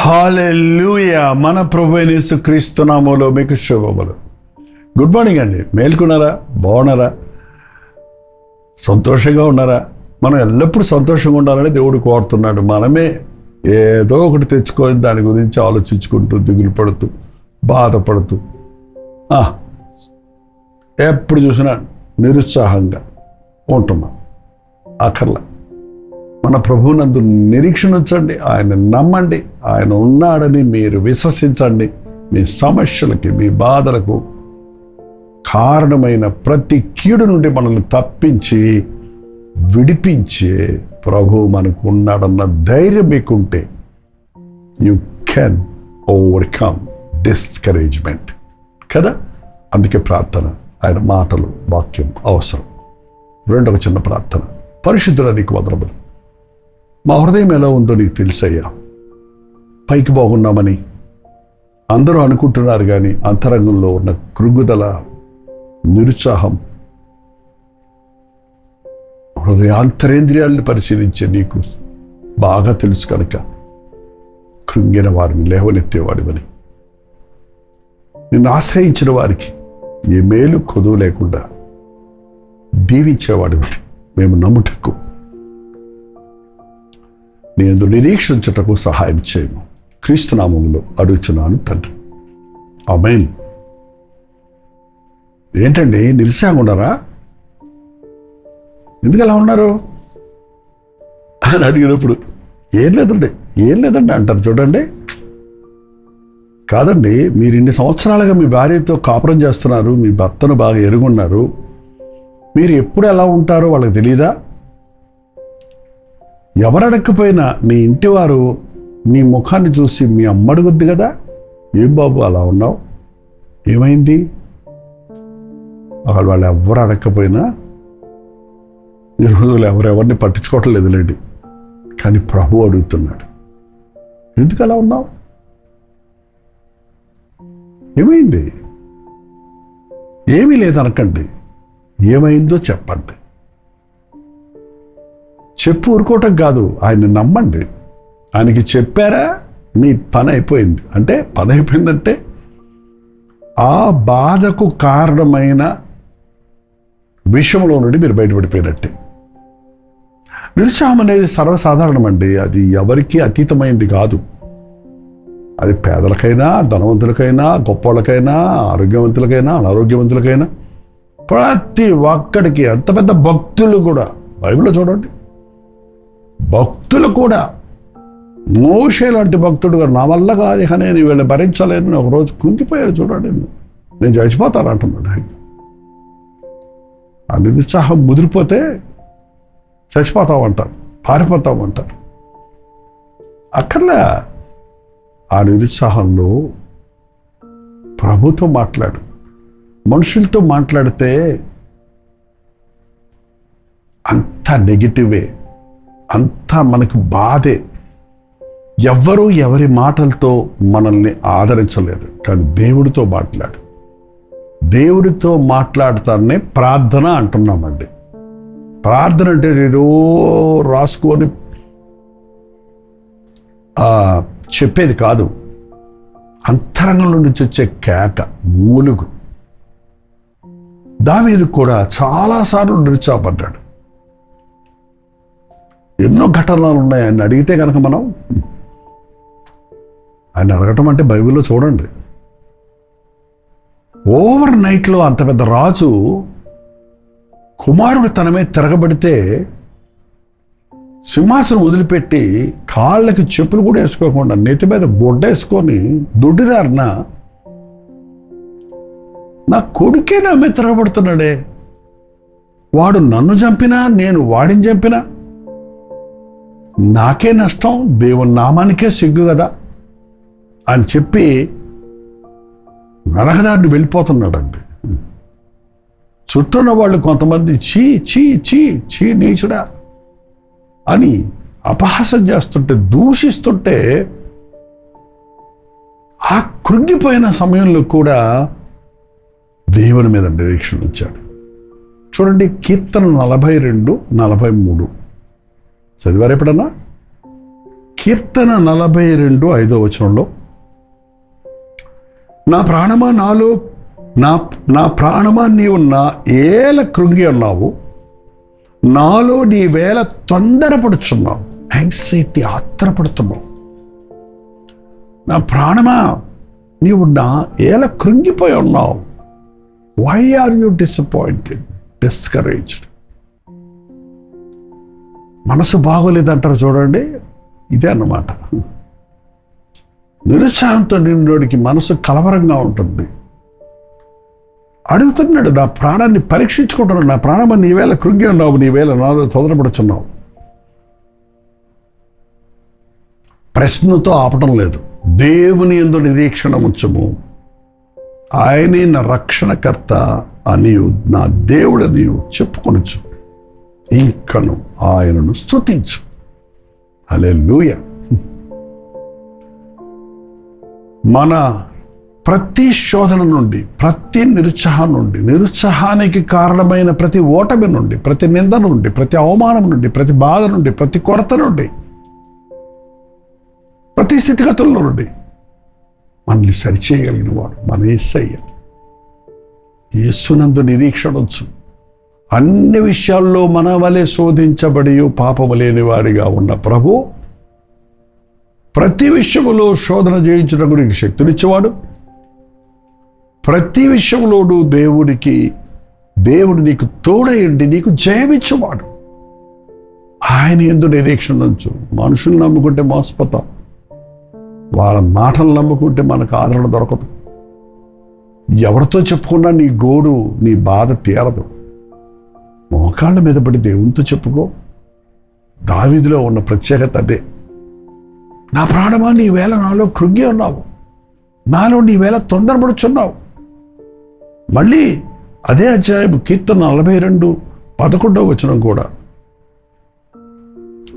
హల్లెలూయా. మన ప్రభువైన యేసుక్రీస్తు నామములో మీకు శుభములు. గుడ్ మార్నింగ్ అండి. మేల్కొన్నారా? బాగున్నారా? సంతోషంగా ఉన్నారా? మనం ఎల్లప్పుడూ సంతోషంగా ఉండాలని దేవుడు కోరుతున్నాడు. మనమే ఏదో ఒకటి తెచ్చుకొని దాని గురించి ఆలోచించుకుంటూ దిగులు పడుతూ బాధపడుతూ ఎప్పుడు చూసినా నిరుత్సాహంగా ఉంటున్నాం. అక్కర్లా. మన ప్రభువునందు నిరీక్షణ ఉంచండి, ఆయన నమ్మండి, ఆయన ఉన్నాడని మీరు విశ్వసించండి. మీ సమస్యలకి, మీ బాధలకు కారణమైన ప్రతి కీడు నుండి మనల్ని తప్పించి విడిపించే ప్రభు మనకు ఉన్నాడన్న ధైర్యం మీకుంటే యు కెన్ ఓవర్కమ్ డిస్కరేజ్మెంట్ కదా. అందుకే ప్రార్థన, ఆయన మాటలు, వాక్యం అవసరం. రెండవ చిన్న ప్రార్థన. పరిశుద్ధుడా, నీకు వందనములు. మా హృదయం ఎలా ఉందో నీకు తెలుసయ్యా. పైకి బాగున్నామని అందరూ అనుకుంటున్నారు, కానీ అంతరంగంలో ఉన్న కృంగుదల, నిరుత్సాహం, హృదయాంతరేంద్రియాలను పరిశీలించే నీకు బాగా తెలుసు కనుక కృంగిన వారిని లేవనెత్తేవాడివని, నిన్ను ఆశ్రయించిన వారికి ఏ మేలు కొదువు లేకుండా దీవించేవాడివని మేము నమ్ముటకు, నేను నిరీక్షించుటకు సహాయం చేయము. క్రీస్తు నామములో అడుగుచున్నాను తండ్రి, ఆమేన్. ఏంటండి నిరుత్సాహంగా ఉన్నారా? ఎందుకు అలా ఉన్నారు అని అడిగినప్పుడు ఏం లేదండి అంటారు. చూడండి, కాదండి, మీరు ఇన్ని సంవత్సరాలుగా మీ భార్యతో కాపురం చేస్తున్నారు, మీ భర్తను బాగా ఎరుగున్నారు, మీరు ఎప్పుడు ఎలా ఉంటారో వాళ్ళకి తెలియదా? ఎవరు అడగకపోయినా నీ ఇంటి వారు నీ ముఖాన్ని చూసి మీ అమ్మ అడుగుద్ది కదా, ఏం బాబు అలా ఉన్నావు, ఏమైంది? వాళ్ళు ఎవరు అడగకపోయినా ఈ రోజులు ఎవరెవరిని పట్టించుకోవటం లేదులేండి, కానీ ప్రభు అడుగుతున్నాడు, ఎందుకు అలా ఉన్నావు, ఏమైంది? ఏమీ లేదనకండి, ఏమైందో చెప్పండి. చెప్పు ఊరుకోవటం కాదు, ఆయన్ని నమ్మండి. ఆయనకి చెప్పారా, మీ పని అయిపోయింది. అంటే పని అయిపోయిందంటే ఆ బాధకు కారణమైన విషయంలో నుండి మీరు బయటపడిపోయినట్టే. నిరుత్సాహం అనేది సర్వసాధారణం అండి. అది ఎవరికి అతీతమైంది కాదు. అది పేదలకైనా, ధనవంతులకైనా, గొప్పవాళ్ళకైనా, ఆరోగ్యవంతులకైనా, అనారోగ్యవంతులకైనా, ప్రతి ఒక్కడికి, అంత పెద్ద భక్తులు కూడా, బైబిల్లో చూడండి, భక్తులు కూడా, మోషే లాంటి భక్తుడు గారు, నా వల్ల కాదు ఇక నేను వీళ్ళని భరించలేను, ఒకరోజు కుంగిపోయారు. చూడండి, నేను చచ్చిపోతాను అంటున్నాడు. ఆ నిరుత్సాహం ముదిరిపోతే చచ్చిపోతామంటారు, పారిపోతామంటారు. అక్కర్లే. ఆ నిరుత్సాహంలో ప్రభుతో మాట్లాడు. మనుషులతో మాట్లాడితే అంత నెగిటివే, అంతా మనకు బాధే. ఎవ్వరూ ఎవరి మాటలతో మనల్ని ఆదరించలేరు, కానీ దేవుడితో మాట్లాడు. దేవుడితో మాట్లాడతానే ప్రార్థన అంటున్నామండి. ప్రార్థన అంటే ఏదో రాసుకొని చెప్పేది కాదు, అంతరంగంలో నుంచి వచ్చే కేక, మూలుగు. దావీదు కూడా చాలాసార్లు నిరుత్సాహపడ్డాడు. ఎన్నో ఘటనలు ఉన్నాయి. ఆయన అడిగితే కనుక మనం, ఆయన అడగటం అంటే బైబిల్లో చూడండి, ఓవర్ నైట్లో అంత పెద్ద రాజు కుమారుడు తన మీద తిరగబడితే సింహాసనం వదిలిపెట్టి కాళ్ళకి చెప్పులు కూడా వేసుకోకుండా నెత్తి మీద బొడ్డ వేసుకొని దొడ్డిదారిన నా కొడుకే నా మీద తిరగబడుతున్నాడే, వాడు నన్ను చంపినా నేను వాడిని చంపినా నాకే నష్టం, దేవుని నామానికే సిగ్గు కదా అని చెప్పి నరకదారిని వెళ్ళిపోతున్నాడండి. చుట్టూన్న వాళ్ళు కొంతమంది చీ చీ చీ చీ నీచుడా అని అపహాసం చేస్తుంటే, దూషిస్తుంటే, ఆ కృంగిపోయిన సమయంలో కూడా దేవుని మీద నిరీక్షణ ఉంచాడు. చూడండి, కీర్తన 42-43 చదివారు ఎప్పుడన్నా? కీర్తన 42:5 నా ప్రాణమా నాలో నా ప్రాణమా నీవు నా ఏల కృంగి ఉన్నావు, నాలో నీ వేళ తొందరపడుచున్నావు. యాంగ్జైటీ, ఆత్రపడుతున్నావు. నా ప్రాణమా నీవు నా ఏల కృంగిపోయి ఉన్నావు. Why are you disappointed, discouraged? మనసు బాగోలేదంటారు చూడండి, ఇదే అన్నమాట. నిరుత్సాహంతో నిన్నోడికి మనసు కలవరంగా ఉంటుంది. అడుగుతున్నాడు, నా ప్రాణాన్ని పరీక్షించుకుంటున్నాడు. నా ప్రాణమా నీవేళ కృంగి ఉన్నావు, నీవేళ నాలో తొందరపడుచున్నావు. ప్రశ్నతో ఆపటం లేదు. దేవుని యందు నిరీక్షణ ఉంచము, ఆయనే నా రక్షణకర్త అని నా దేవుడని చెప్పుకొనొచ్చు, ఇంకను ఆయనను స్తుతించు. హల్లెలూయా. మన ప్రతి శోధన నుండి, ప్రతి నిరుత్సాహం నుండి, నిరుత్సాహానికి కారణమైన ప్రతి ఓటమి నుండి, ప్రతి నింద నుండి, ప్రతి అవమానం నుండి, ప్రతి బాధ నుండి, ప్రతి కొరత నుండి, ప్రతి స్థితిగతుల్లో నుండి మనల్ని సరిచేయగలిగిన వాడు మన యేసయ్య. యేసునందు నిరీక్షణ ఉంచు. అన్ని విషయాల్లో మన వలె శోధించబడి పాపము లేని వాడిగా ఉన్న ప్రభు ప్రతి విషయములో శోధన జయించడానికి నీకు శక్తినిచ్చేవాడు. ప్రతి విషయంలోనూ దేవుడు నీకు తోడయండి, నీకు జయమిచ్చేవాడు. ఆయన యందు నిరీక్షణ ఉంచు. మనుషులు నమ్ముకుంటే మోసపోతాం, వాళ్ళ మాటలు నమ్ముకుంటే మనకు ఆదరణ దొరకదు. ఎవరితో చెప్పుకున్నా నీ గోడు, నీ బాధ తీరదు. మోకాళ్ళ మీద పడి దేవునితో చెప్పుకో. దావీదులో ఉన్న ప్రత్యేకత అదే. నా ప్రాణమా నీ వేళ నాలో కృంగి ఉన్నావు, నాలో నీ వేళ తొందరపడుచున్నావు. మళ్ళీ అదే అధ్యాయం కీర్తన 42:11 కూడా,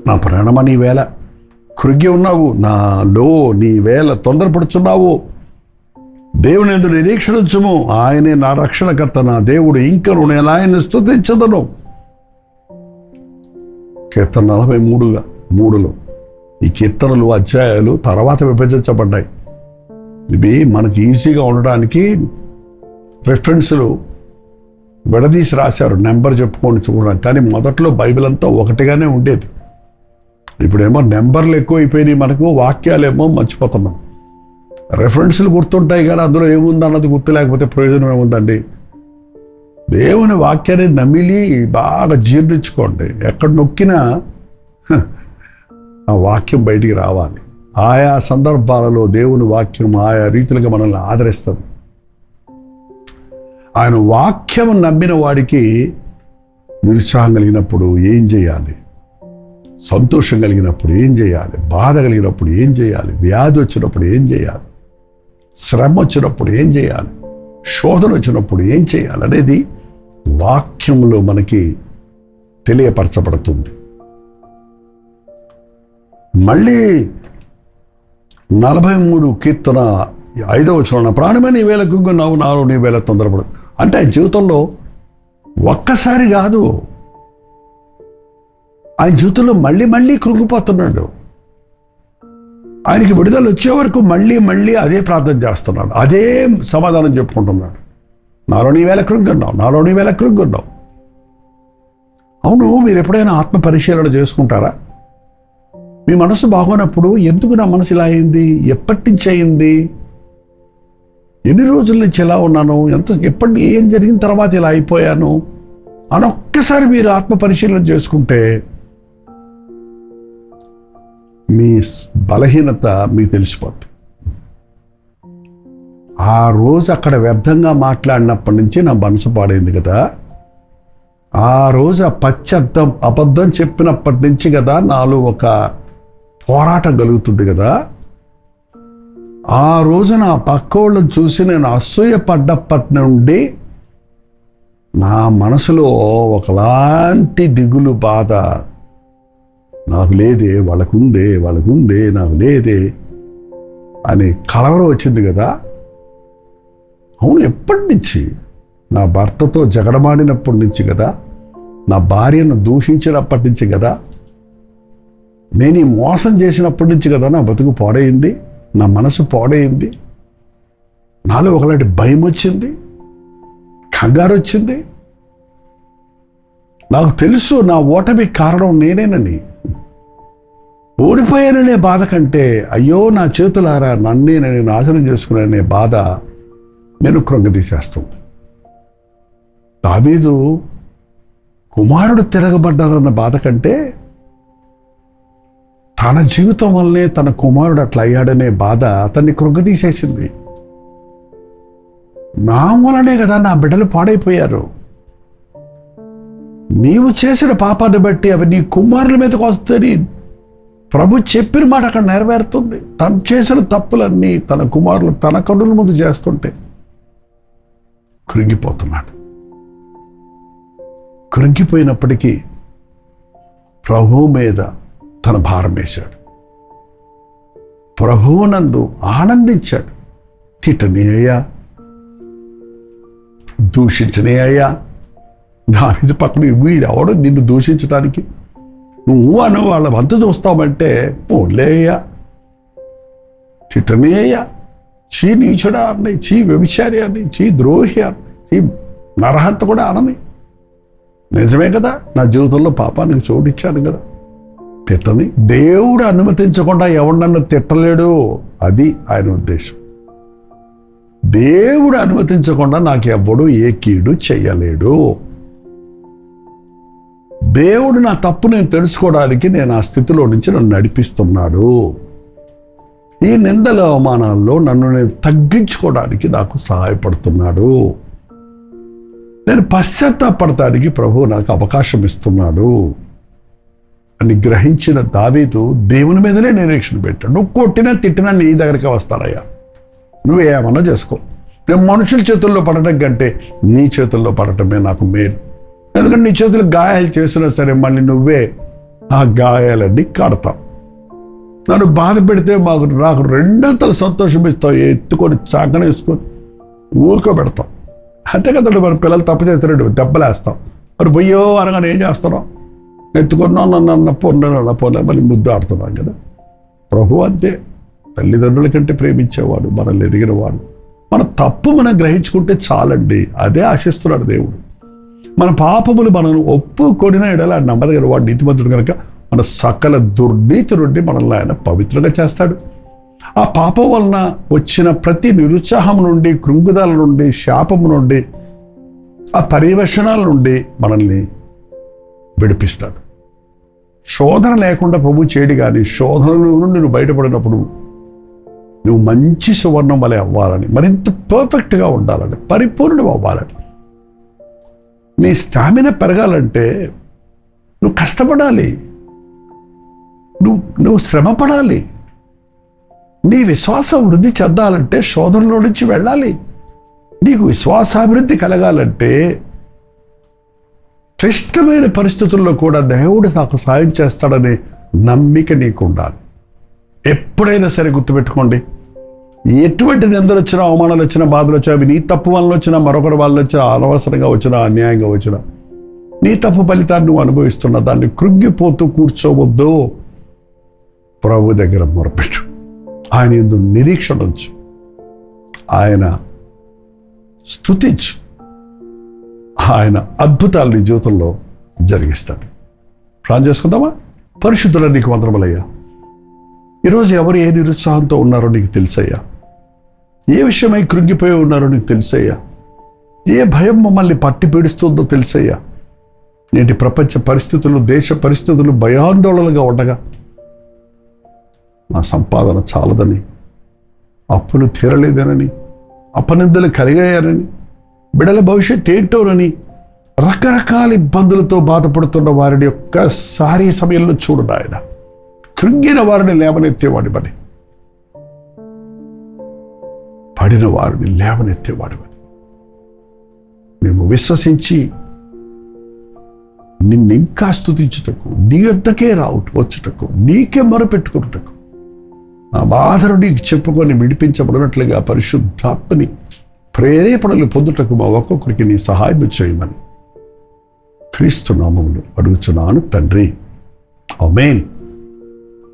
నా ప్రాణమా నీ వేళ కృంగి ఉన్నావు, నాలో నీ వేళ తొందరపడుచున్నావు. దేవుని యందు నిరీక్షణ ఉంచుము, ఆయనే నా రక్షణకర్త, నా దేవుడు, ఇంకను నేను ఆయన్ని స్తుతించదను. కీర్తన 43:3 ఈ కీర్తనలు, అధ్యాయాలు తర్వాత విభజించబడ్డాయి. ఇవి మనకి ఈజీగా ఉండడానికి రెఫరెన్స్లు విడదీసి రాశారు, నెంబర్ చెప్పుకొని చూడడం. కానీ మొదట్లో బైబిల్ అంతా ఒకటిగానే ఉండేది. ఇప్పుడేమో నెంబర్లు ఎక్కువైపోయినాయి, మనకు వాక్యాలేమో మర్చిపోతున్నాం. రెఫరెన్స్లు గుర్తుంటాయి కానీ అందులో ఏముంది అన్నది గుర్తు లేకపోతే ప్రయోజనం ఏముందండి? దేవుని వాక్యాన్ని నమిలి బాగా జీర్ణించుకోండి. ఎక్కడ నొక్కినా ఆ వాక్యం బయటికి రావాలి. ఆయా సందర్భాలలో దేవుని వాక్యం ఆయా రీతిలుగా మనల్ని ఆదరిస్తుంది. ఆయన వాక్యం నమ్మిన వాడికి నిరుత్సాహం కలిగినప్పుడు ఏం చేయాలి, సంతోషం కలిగినప్పుడు ఏం చేయాలి, బాధ కలిగినప్పుడు ఏం చేయాలి, వ్యాధి వచ్చినప్పుడు ఏం చేయాలి, శ్రమ వచ్చినప్పుడు ఏం చేయాలి, శోధన వచ్చినప్పుడు ఏం చేయాలి అనేది వాక్యంలో మనకి తెలియపరచబడుతుంది. మళ్ళీ 43 కీర్తన 5 నా ప్రాణమే నీ వేళ కృంగున్నావు, నాలో నీ వేళ తొందరపడు. అంటే ఆయన జీవితంలో ఒక్కసారి కాదు, ఆయన జీవితంలో మళ్ళీ మళ్ళీ కృంగిపోతున్నాడు. ఆయనకి విడుదల వచ్చే వరకు మళ్ళీ మళ్ళీ అదే ప్రార్థన చేస్తున్నాడు, అదే సమాధానం చెప్పుకుంటున్నాడు. నాలో నీ వేళ కృంగున్నావు, నాలో నీ వేళ కృంగున్నావు. అవును, మీరు ఎప్పుడైనా ఆత్మ పరిశీలన చేసుకుంటారా? మీ మనసు బాగోనప్పుడు ఎందుకు నా మనసు ఇలా అయింది, ఎప్పటి నుంచి అయింది, ఎన్ని రోజుల నుంచి ఎలా ఉన్నాను, ఏం జరిగిన తర్వాత ఇలా అయిపోయాను అని ఒక్కసారి మీరు ఆత్మ పరిశీలన చేసుకుంటే మీ బలహీనత మీకు తెలిసిపోద్ది. ఆ రోజు అక్కడ వ్యర్థంగా మాట్లాడినప్పటి నుంచి నా మనసు పాడైంది కదా, ఆ రోజు అబద్ధం చెప్పినప్పటి నుంచి కదా నాలో ఒక పోరాటం కలుగుతుంది కదా, ఆ రోజు నా పక్కోళ్ళని చూసి నేను అసూయ పడ్డప్పటి నుండి నా మనసులో ఒకలాంటి దిగులు, బాధ. నాకు లేదే, వాళ్ళకుందే నాకు లేదే అని కలవరం వచ్చింది కదా. అవును, ఎప్పటి నుంచి? నా భర్తతో జగడమాడినప్పటి నుంచి కదా, నా భార్యను దూషించినప్పటి నుంచి కదా, నేను ఈ మోసం చేసినప్పటి నుంచి కదా నా బతుకు పాడైంది, నా మనసు పాడైంది. నాలో ఒకలాంటి భయం వచ్చింది, కంగారు వచ్చింది. నాకు తెలుసు నా ఓటమి కారణం నేనేనని. ఓడిపోయాననే బాధ కంటే అయ్యో నా చేతులారా నన్నే నేను నాశనం చేసుకునే బాధ నేను కృంగదీసేస్తుంది. దావీదు కుమారుడు తిరగబడ్డారన్న బాధ కంటే తన జీవితం వల్లనే తన కుమారుడు అట్లా అయ్యాడనే బాధ అతన్ని కృంగదీసేసింది. నా వలనే కదా నా బిడ్డలు పాడైపోయారు. నీవు చేసిన పాపాన్ని బట్టి అవి నీ కుమారుల మీదకి వస్తుంది. ప్రభు చెప్పిన మాట అక్కడ నెరవేరుతుంది. తను చేసిన తప్పులన్నీ తన కుమారులు తన కన్నుల ముందు చేస్తుంటే కృంగిపోతున్నాడు. కృంగిపోయినప్పటికీ ప్రభువు మీద తన భారం వేశాడు. ప్రభువునందు ఆనందించాడు. తిట్టనే అయ్యా, దూషించనే అయ్యా. దాని పక్కన వీడు ఎవడు నిన్ను దూషించడానికి, నువ్వు అను వాళ్ళ వంత చూస్తామంటే పోలే అయ్యా, తిట్టనే అయ్యా, చీ నీచుడా అన్నాయి, చీ వ్యభిచారి అని, చీ ద్రోహి అన్నాయి, చీ నరహంత కూడా అనని. నిజమే కదా, నా జీవితంలో పాపానికి చోటిచ్చాను కదా. తిట్టని దేవుడు అనుమతించకుండా ఎవడు నన్ను తిట్టలేడు, అది ఆయన ఉద్దేశం. దేవుడు అనుమతించకుండా నాకు ఎవ్వడు ఏ కీడు చెయ్యలేడు. దేవుడు నా తప్పు నేను తెలుసుకోవడానికి నేను ఆ స్థితిలో నుంచి నన్ను నడిపిస్తున్నాడు. ఈ నిందల అవమానాల్లో నన్ను నేను తగ్గించుకోవడానికి నాకు సహాయపడుతున్నాడు. నేను పశ్చాత్తాపడటానికి ప్రభువు నాకు అవకాశం ఇస్తున్నాడు అని గ్రహించిన దావీదు దేవుని మీదనే నిరీక్షణ పెట్టాడు. నువ్వు కొట్టినా తిట్టినా నీ దగ్గరికి వస్తానయ్యా, నువ్వేమన్నా చేసుకో. నేను మనుషుల చేతుల్లో పడటం కంటే నీ చేతుల్లో పడటమే నాకు మేలు. ఎందుకంటే నీ చేతులు గాయాలు చేసినా సరే మళ్ళీ నువ్వే ఆ గాయాలన్నీ కడతావు. నన్ను బాధ పెడితే నాకు రెండంతలు సంతోషం ఇస్తావు. ఎత్తుకొని చాకన వేసుకొని ఊరుకోబెడతాం. అంతే కదా, మరి పిల్లలు తప్పు చేస్తారండి దెబ్బలేస్తాం. మరి పొయ్యో అనగానే ఏం చేస్తున్నాం? ఎత్తుకున్నాం నన్ను పొందలే మళ్ళీ ముద్దు ఆడుతున్నాం కదా. ప్రభు అంతే, తల్లిదండ్రుల కంటే ప్రేమించేవాడు, మనల్ని ఎరిగినవాడు. మన తప్పు మనం గ్రహించుకుంటే చాలండి, అదే ఆశిస్తున్నాడు దేవుడు. మన పాపములు మనం ఒప్పుకొనిన ఎడల నమ్మదగిన వాడు నీతిమంతుడు కనుక మన సకల దుర్నీతి నుండి మనల్ని ఆయన పవిత్రంగా చేస్తాడు. ఆ పాపం వలన వచ్చిన ప్రతి నిరుత్సాహం నుండి, కృంగుదల నుండి, శాపము నుండి, ఆ పర్యవేక్షణాల నుండి మనల్ని విడిపిస్తాడు. శోధన లేకుండా ప్రభు చేయడు. కానీ శోధనల నుండి నువ్వు బయటపడినప్పుడు నువ్వు మంచి సువర్ణం వలె అవ్వాలని, మరింత పర్ఫెక్ట్గా ఉండాలని, పరిపూర్ణం అవ్వాలని, నీ స్టామినా పెరగాలంటే నువ్వు కష్టపడాలి, నువ్వు శ్రమపడాలి. నీ విశ్వాసం వృద్ధి చెందాలంటే శోధనలో నుంచి వెళ్ళాలి. నీకు విశ్వాసాభివృద్ధి కలగాలంటే క్లిష్టమైన పరిస్థితుల్లో కూడా దేవుడు నాకు సాయం చేస్తాడనే నమ్మిక నీకు ఉండాలి. ఎప్పుడైనా సరే గుర్తుపెట్టుకోండి, ఎటువంటి నిందలు వచ్చినా, అవమానాలు వచ్చినా, బాధలు వచ్చినా, అవి నీ తప్పు వల్ల వచ్చినా, మరొకరి వల్ల వచ్చినా, అనవసరంగా వచ్చినా, అన్యాయంగా వచ్చినా, నీ తప్పు ఫలితాన్ని నువ్వు అనుభవిస్తున్నా దాన్ని కృంగిపోతూ కూర్చోవద్దు. ప్రభు దగ్గర మొరపెట్టు, ఆయన యందు నిరీక్షణ ఉంచు, ఆయన స్తుతించు. ఆయన అద్భుతాలు నీ జీవితంలో జరిగిస్తాడు. ప్రార్థన చేసుకుందామా? పరిశుద్ధుల నీకు వందనములయ్యా. ఈరోజు ఎవరు ఏ నిరుత్సాహంతో ఉన్నారో నీకు తెలుసయ్యా. ఏ విషయమై కృంగిపోయి ఉన్నారో నీకు తెలుసయ్యా. ఏ భయం మమ్మల్ని పట్టి పీడిస్తుందో తెలుసయ్యా. నేటి ప్రపంచ పరిస్థితులు, దేశ పరిస్థితులు భయాందోళనగా ఉండగా నా సంపాదన చాలదని, అప్పులు తీరలేదనని, అపనిందలు కలిగాయనని, బిడల భవిష్యత్ ఏంటోనని రకరకాల ఇబ్బందులతో బాధపడుతున్న వారిని ఒక్కసారి సమయంలో చూడు నాయన. కృంగిన వారిని లేవనెత్తేవాడివని, పడిన వారిని లేవనెత్తేవాడివని, మేము విశ్వసించి నిన్ను ఇంకా స్తుతించుటకు, నీ యొద్దకే వచ్చుటకు, నీకే మొరపెట్టుకున్నటకు, ఆ బాధను నీకు చెప్పుకొని విడిపించబడినట్లుగా పరిశుద్ధాత్మని ప్రేరేపణలు పొందుటకు మా ఒక్కొక్కరికి నీ సహాయం చేయమని క్రీస్తు నామములో అడుగుచున్నాను తండ్రి. ఆమేన్.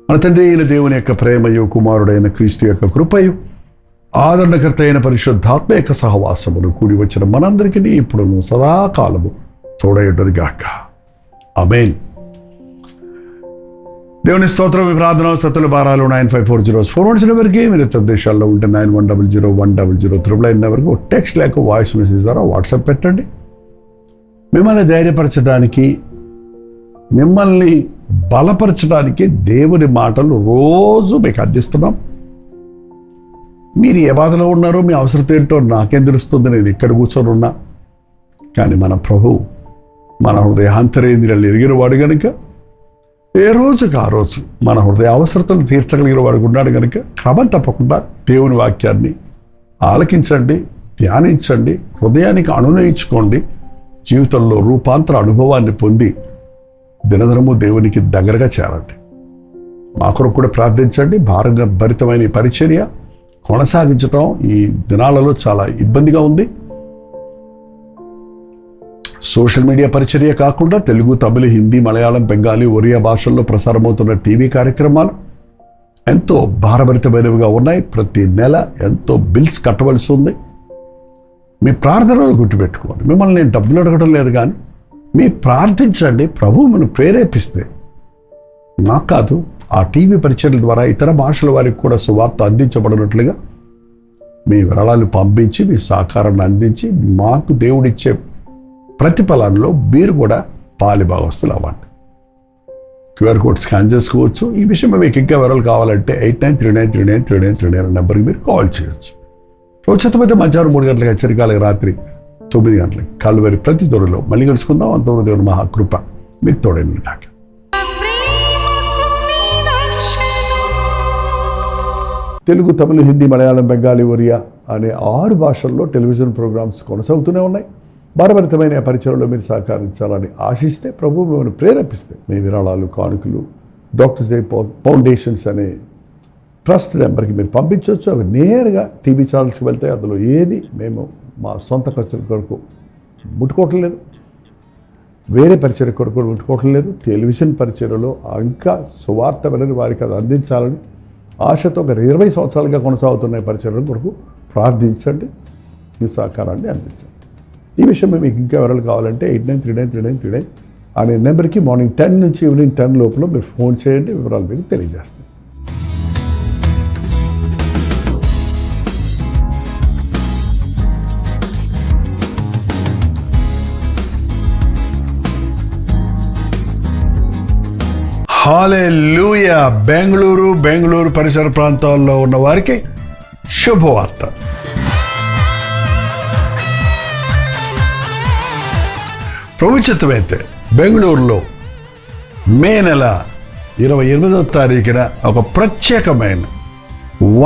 మన తండ్రి అయిన దేవుని యొక్క ప్రేమయు, కుమారుడైన క్రీస్తు యొక్క కృపయు, ఆదరణకర్త అయిన పరిశుద్ధాత్మ యొక్క సహవాసమును కూడి వచ్చిన మనందరికీ ఇప్పుడును సదాకాలము తోడయుండునుగాక. ఆమేన్. దేవుని స్తోత్రం. ప్రార్థన సతుల భారాలు 9540 నెంబర్కి, మీరు ఇతర దేశాల్లో ఉంటే 9100101000 నెంబర్కి టెక్స్ట్ లేక వాయిస్ మెసేజ్ ద్వారా వాట్సాప్ పెట్టండి. మిమ్మల్ని ధైర్యపరచడానికి, మిమ్మల్ని బలపరచడానికి దేవుని మాటలు రోజు మీకు అందిస్తున్నాం. మీరు ఏ బాధలో ఉన్నారో, మీ అవసరం ఏంటో నాకేం తెలుస్తుంది, నేను ఇక్కడ కూర్చొని ఉన్నా. కానీ మన ప్రభు మన హృదయాంతరేంద్రియాలు ఎరిగిన వాడు కనుక, ఏ రోజుకి ఆ రోజు మన హృదయ అవసరతలు తీర్చగలిగిన వాడు ఉన్నాడు కనుక, క్రమం తప్పకుండా దేవుని వాక్యాన్ని ఆలకించండి, ధ్యానించండి, హృదయానికి అనునయించుకోండి. జీవితంలో రూపాంతర అనుభవాన్ని పొంది దినదినము దేవునికి దగ్గరగా చేరండి. మా కొరకు కూడా ప్రార్థించండి. భారభరితమైన ఈ పరిచర్య కొనసాగించడం ఈ దినాలలో చాలా ఇబ్బందిగా ఉంది. సోషల్ మీడియా పరిచర్య కాకుండా తెలుగు, తమిళ, హిందీ, మలయాళం, బెంగాలీ, ఒరియా భాషల్లో ప్రసారమవుతున్న టీవీ కార్యక్రమాలు ఎంతో భారభరితమైనవిగా ఉన్నాయి. ప్రతి నెల ఎంతో బిల్స్ కట్టవలసి ఉంది. మీ ప్రార్థనలు గుర్తుపెట్టుకోండి. మిమ్మల్ని నేను డబ్బులు అడగడం లేదు, కానీ మీ ప్రార్థించండి. ప్రభువు మనం ప్రేరేపిస్తే, నాకు కాదు, ఆ టీవీ పరిచర్యల ద్వారా ఇతర భాషల వారికి కూడా సువార్త అందించబడినట్లుగా మీ విరాళాలు పంపించి, మీ సహకారాన్ని అందించి, మాకు దేవుడిచ్చే ప్రతిఫలంలో మీరు కూడా పాలిభాగస్తులు అవ్వండి. క్యూఆర్ కోడ్ స్కాన్ చేసుకోవచ్చు. ఈ విషయం మీకు ఇంకా వివరాలు కావాలంటే 8939393939 నెంబర్కి మీరు కాల్ చేయొచ్చు. ఉచితమైతే మధ్యాహ్నం 3 గంటలకు, హెచ్చరికలకు రాత్రి 9 గంటలకు కల్వరి ప్రతి దొరలో మళ్ళీ కలుసుకుందాం. అంతవరకు దేవుని మహాకృప మీకు తోడైన దాకా. తెలుగు, తమిళ, హిందీ, మలయాళం, బెంగాలీ, ఒరియా అనే 6 భాషల్లో టెలివిజన్ ప్రోగ్రామ్స్ కొనసాగుతూనే ఉన్నాయి. భారభరితమైన పరిచయంలో మీరు సహకరించాలని ఆశిస్తే, ప్రభు మిమ్మల్ని ప్రేరేపిస్తే, మీ విరాళాలు, కానుకలు డాక్టర్స్ డే ఫౌండేషన్స్ అనే ట్రస్ట్ నెంబర్కి మీరు పంపించవచ్చు. అవి నేరుగా టీవీ ఛానల్స్కి వెళ్తాయి. అందులో ఏది మేము మా సొంత ఖర్చుల కొరకు ముట్టుకోవటం లేదు, వేరే పరిచయ కొరకు ముట్టుకోవటం లేదు. టెలివిజన్ పరిచయలో ఇంకా సువార్త వినని వారికి అది అందించాలని ఆశతో ఒక 20 సంవత్సరాలుగా కొనసాగుతున్న పరిచయం కొరకు ప్రార్థించండి, మీ సహకారాన్ని అందించండి. ఈ విషయం మీకు ఇంకా వివరాలు కావాలంటే 89393939 అనే నెంబర్కి మార్నింగ్ 10 నుంచి ఈవినింగ్ 10 లోపల మీరు ఫోన్ చేయండి. వివరాలు మీకు తెలియజేస్తాం. హల్లెలూయా. బెంగళూరు పరిసర ప్రాంతాల్లో ఉన్న వారికి శుభవార్త. ప్రభుత్వమైతే బెంగళూరులో మే నెల 28వ తారీఖున ఒక ప్రత్యేకమైన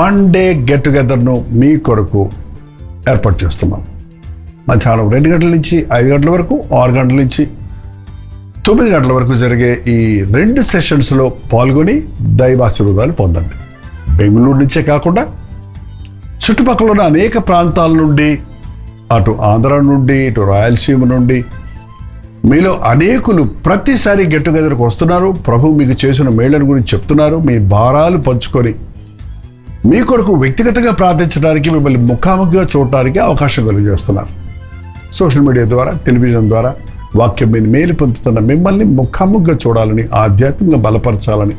1 డే గెట్ టుగెదర్ను మీ కొరకు ఏర్పాటు చేస్తున్నాం. మధ్యాహ్నం 2 గంటల నుంచి 5 గంటల వరకు, 6 గంటల నుంచి 9 గంటల వరకు జరిగే ఈ 2 సెషన్స్లో పాల్గొని దైవాశీర్వాదాలు పొందండి. బెంగళూరు నుంచే కాకుండా చుట్టుపక్కల ఉన్న అనేక ప్రాంతాల నుండి, అటు ఆంధ్ర నుండి, ఇటు రాయలసీమ నుండి మీలో అనేకులు ప్రతిసారి గెట్ టుగెదర్కి వస్తున్నారు. ప్రభు మీకు చేసిన మేళ్లను గురించి చెప్తున్నారు. మీ భారాలు పంచుకొని మీ కొరకు వ్యక్తిగతంగా ప్రార్థించడానికి, మిమ్మల్ని ముఖాముఖిగా చూడటానికి అవకాశం కలిగజేస్తున్నారు. సోషల్ మీడియా ద్వారా, టెలివిజన్ ద్వారా వాక్యం మీద మేలు పొందుతున్న మిమ్మల్ని ముఖాముఖిగా చూడాలని, ఆధ్యాత్మికంగా బలపరచాలని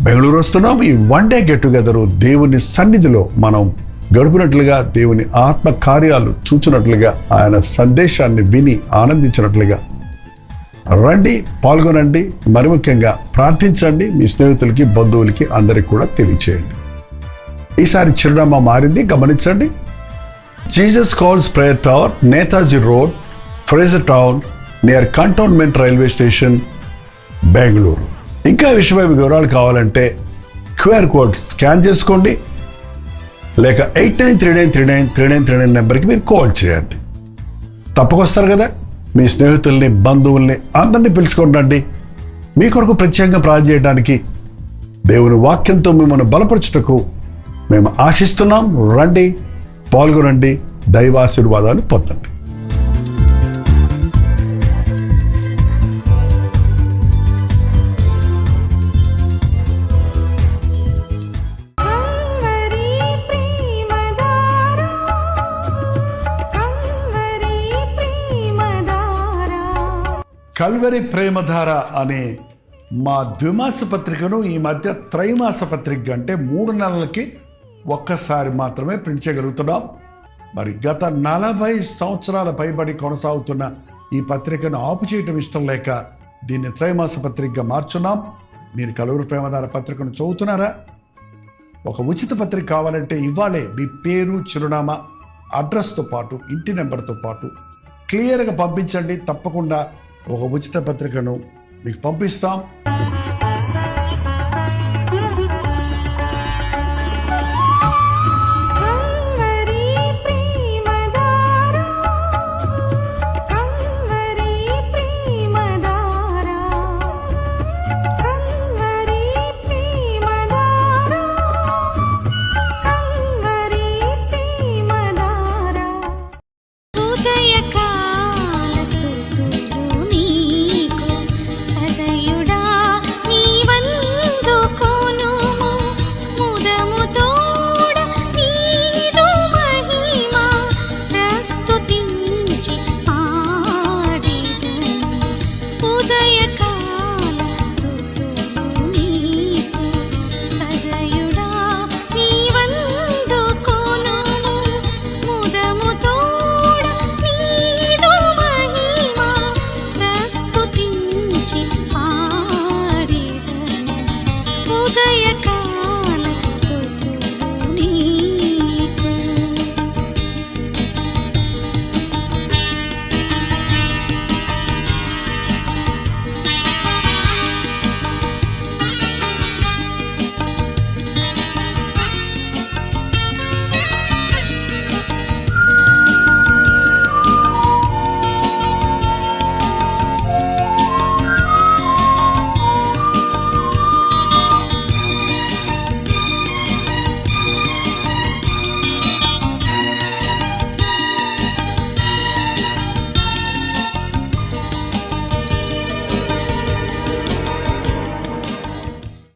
బెంగళూరు వస్తున్నాం. ఈ 1 డే గెట్ టుగెదర్ దేవుని సన్నిధిలో మనం గడుపునట్లుగా, దేవుని ఆత్మ కార్యాలు చూచినట్లుగా, ఆయన సందేశాన్ని విని ఆనందించినట్లుగా రండి, పాల్గొనండి. మరి ముఖ్యంగా ప్రార్థించండి. మీ స్నేహితులకి, బంధువులకి అందరికి కూడా తెలియచేయండి. ఈసారి చిరునామా మారింది, గమనించండి. Jesus calls prayer tower, Netaji road, Frazer Town, near cantonment railway station, Bengaluru. ఇంకా విషయమై వివరాలు కావాలంటే క్యూఆర్ కోడ్ స్కాన్ చేసుకోండి. లేక 8939393939 నెంబర్కి మీరు కాల్ చేయండి. తప్పకొస్తారు కదా. మీ స్నేహితుల్ని, బంధువుల్ని అందరినీ పిలుచుకోండి. మీ కొరకు ప్రత్యేకంగా ప్రార్థన చేయడానికి, దేవుని వాక్యంతో మిమ్మల్ని బలపరచుటకు మేము ఆశిస్తున్నాం. రండి, పాల్గొనండి, దైవాశీర్వాదాలు పొందండి. కల్వరి ప్రేమధార అనే మా ద్విమాస పత్రికను ఈ మధ్య త్రైమాస పత్రిక అంటే 3 నెలలకి ఒక్కసారి మాత్రమే ప్రింట్ చేయగలుగుతున్నాం. మరి గత 40 సంవత్సరాల పైబడి కొనసాగుతున్న ఈ పత్రికను ఆపు చేయటం ఇష్టం లేక దీన్ని త్రైమాస పత్రికగా మార్చున్నాం. మీరు కల్వరి ప్రేమధార పత్రికను చదువుతున్నారా? ఒక ఉచిత పత్రిక కావాలంటే ఇవ్వాలే మీ పేరు, చిరునామా, అడ్రస్తో పాటు ఇంటి నెంబర్తో పాటు క్లియర్గా పంపించండి. తప్పకుండా ఒక ఉచిత పత్రికను మీకు పంపిస్తాం.